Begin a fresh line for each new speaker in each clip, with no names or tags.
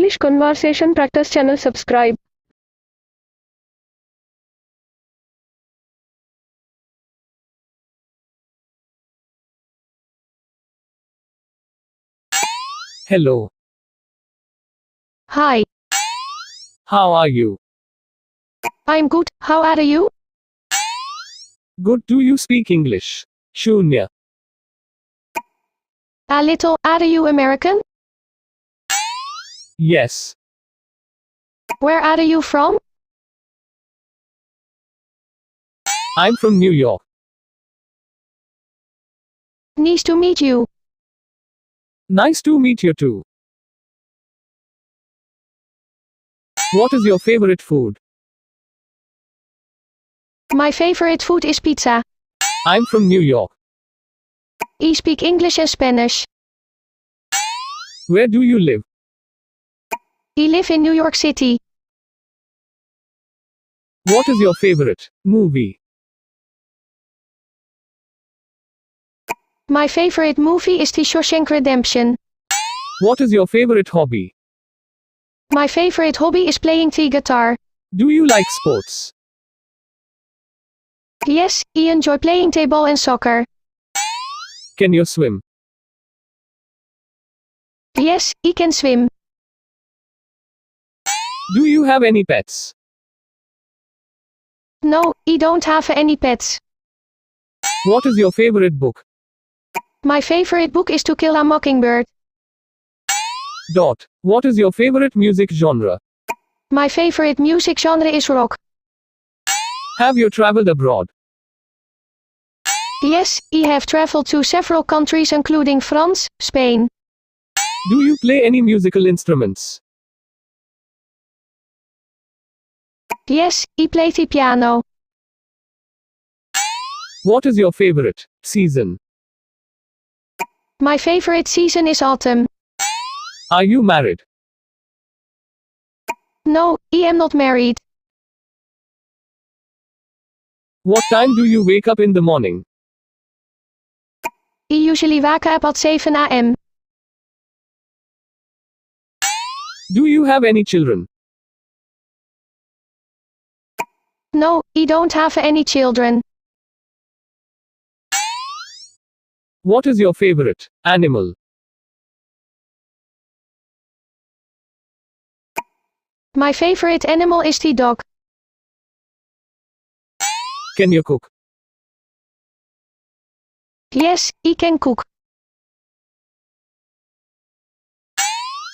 English Conversation Practice channel subscribe.
Hello.
Hi,
How are you?
I'm good. How are you?
Good. Do you speak English? Shunya.
A little. Are you American?
Yes.
Where are you from?
I'm from New York.
Nice to meet you.
Nice to meet you too. What is your favorite food?
My favorite food is pizza.
I'm from New York.
I speak English and Spanish.
Where do you live?
I live in New York City.
What is your favorite movie?
My favorite movie is The Shawshank Redemption.
What is your favorite hobby?
My favorite hobby is playing the guitar.
Do you like sports?
Yes, I enjoy playing table and soccer.
Can you swim?
Yes, I can swim.
Do you have any pets?
No, I don't have any pets.
What is your favorite book?
My favorite book is To Kill a Mockingbird.
What is your favorite music genre?
My favorite music genre is rock.
Have you traveled abroad?
Yes, I have traveled to several countries including France, Spain.
Do you play any musical instruments?
Yes, I play the piano.
What is your favorite season?
My favorite season is autumn.
Are you married?
No, I am not married.
What time do you wake up in the morning?
I usually wake up at 7 a.m.
Do you have any children?
No, I don't have any children.
What is your favorite animal?
My favorite animal is the dog.
Can you cook?
Yes, I can cook.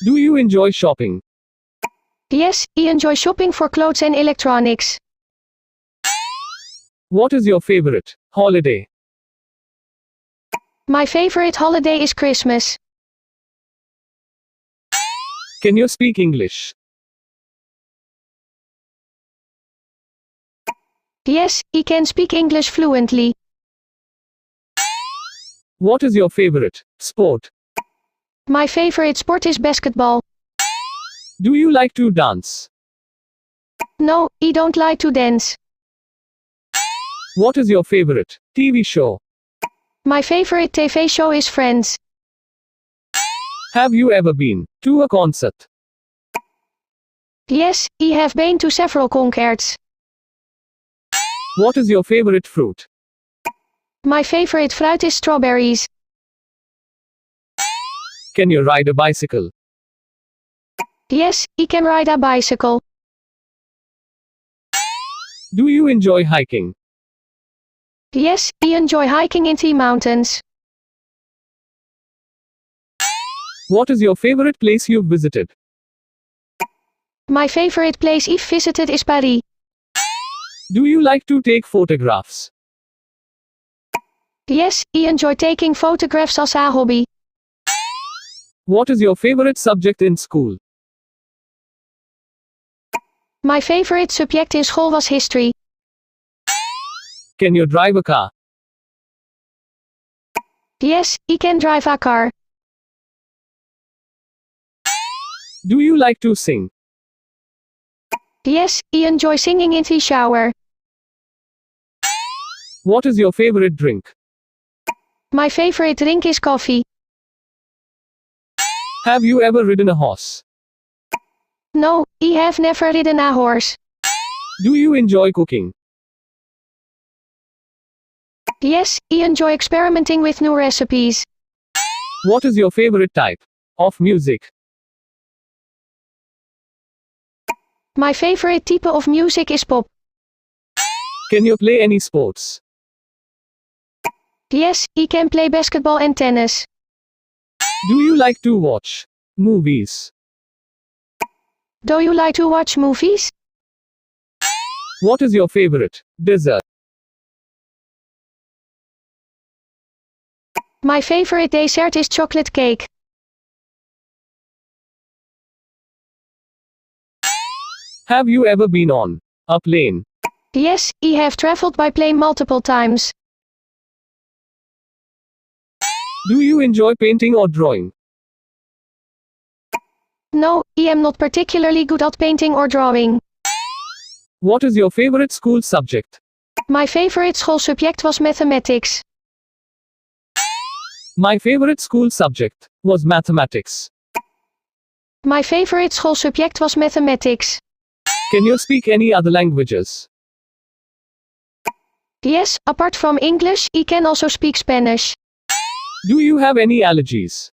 Do you enjoy shopping?
Yes, I enjoy shopping for clothes and electronics.
What is your favorite holiday?
My favorite holiday is Christmas.
Can you speak English?
Yes, I can speak English fluently.
What is your favorite sport?
My favorite sport is basketball.
Do you like to dance?
No, I don't like to dance.
What is your favorite TV show?
My favorite TV show is Friends.
Have you ever been to a concert?
Yes, I have been to several concerts.
What is your favorite fruit?
My favorite fruit is strawberries.
Can you ride a bicycle?
Yes, I can ride a bicycle.
Do you enjoy hiking?
Yes, I enjoy hiking in the mountains.
What is your favorite place you've visited?
My favorite place I've visited is Paris.
Do you like to take photographs?
Yes, I enjoy taking photographs as a hobby.
What is your favorite subject in school?
My favorite subject in school was history.
Can you drive a car?
Yes, I can drive a car.
Do you like to sing?
Yes, I enjoy singing in the shower.
What is your favorite drink?
My favorite drink is coffee.
Have you ever ridden a horse?
No, I have never ridden a horse.
Do you enjoy cooking?
Yes, I enjoy experimenting with new recipes.
What is your favorite type of music?
My favorite type of music is pop.
Can you play any sports?
Yes, I can play basketball and tennis.
Do you like to watch movies?
Do you like to watch movies?
What is your favorite dessert?
My favorite dessert is chocolate cake.
Have you ever been on a plane?
Yes, I have traveled by plane multiple times.
Do you enjoy painting or drawing?
No, I am not particularly good at painting or drawing.
What is your favorite school subject?
My favorite school subject was mathematics.
My favorite school subject was mathematics.
My favorite school subject was mathematics.
Can you speak any other languages?
Yes, apart from English, I can also speak Spanish.
Do you have any allergies?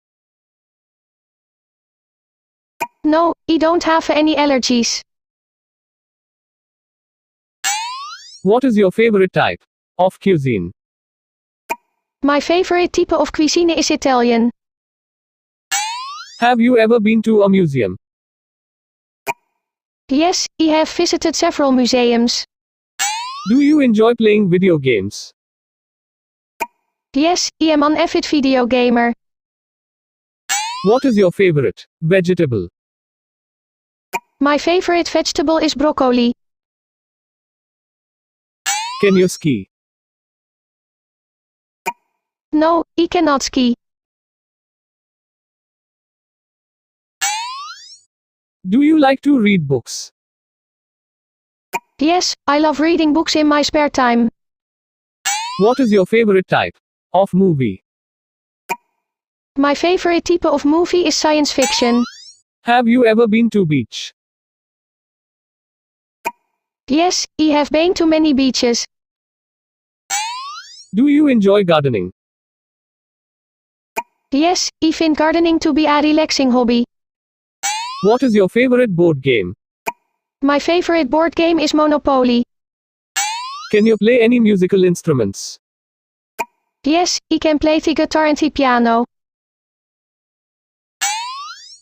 No, I don't have any allergies.
What is your favorite type of cuisine?
My favorite type of cuisine is Italian.
Have you ever been to a museum?
Yes, I have visited several museums.
Do you enjoy playing video games?
Yes, I am an avid video gamer.
What is your favorite vegetable?
My favorite vegetable is broccoli.
Can you ski?
No, I cannot ski.
Do you like to read books?
Yes, I love reading books in my spare time.
What is your favorite type of movie?
My favorite type of movie is science fiction.
Have you ever been to beach?
Yes, I have been to many beaches.
Do you enjoy gardening?
Yes, I find gardening to be a relaxing hobby.
What is your favorite board game?
My favorite board game is Monopoly.
Can you play any musical instruments?
Yes, I can play the guitar and the piano.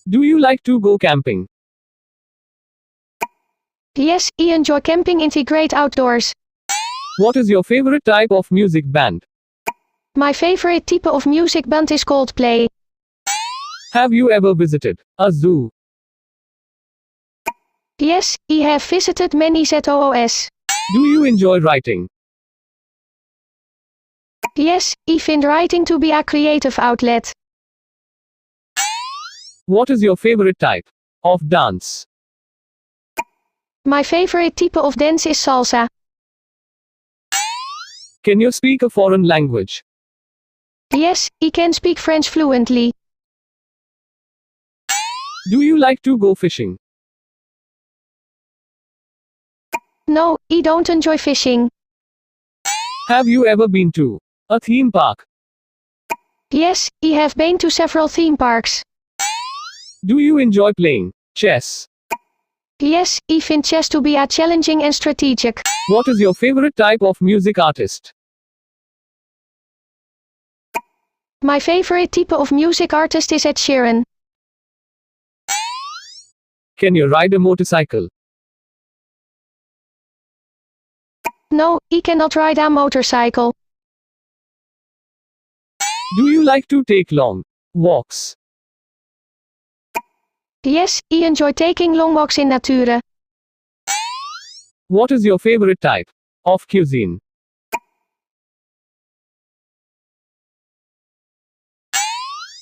Do you like to go camping?
Yes, I enjoy camping in the great outdoors.
What is your favorite type of music band?
My favorite type of music band is Coldplay.
Have you ever visited a zoo?
Yes, I have visited many zoos.
Do you enjoy writing?
Yes, I find writing to be a creative outlet.
What is your favorite type of dance?
My favorite type of dance is salsa.
Can you speak a foreign language?
Yes, I can speak French fluently.
Do you like to go fishing?
No, I don't enjoy fishing.
Have you ever been to a theme park?
Yes, I have been to several theme parks.
Do you enjoy playing chess?
Yes, I find chess to be a challenging and strategic.
What is your favorite type of music artist?
My favorite type of music artist is Ed Sheeran.
Can you ride a motorcycle?
No, I cannot ride a motorcycle.
Do you like to take long walks?
Yes, I enjoy taking long walks in nature.
What is your favorite type of cuisine?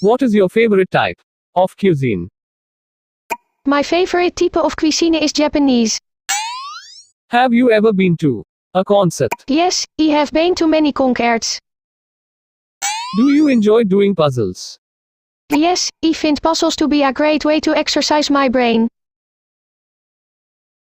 What is your favorite type of cuisine?
My favorite type of cuisine is Japanese.
Have you ever been to a concert?
Yes, I have been to many concerts.
Do you enjoy doing puzzles?
Yes, I find puzzles to be a great way to exercise my brain.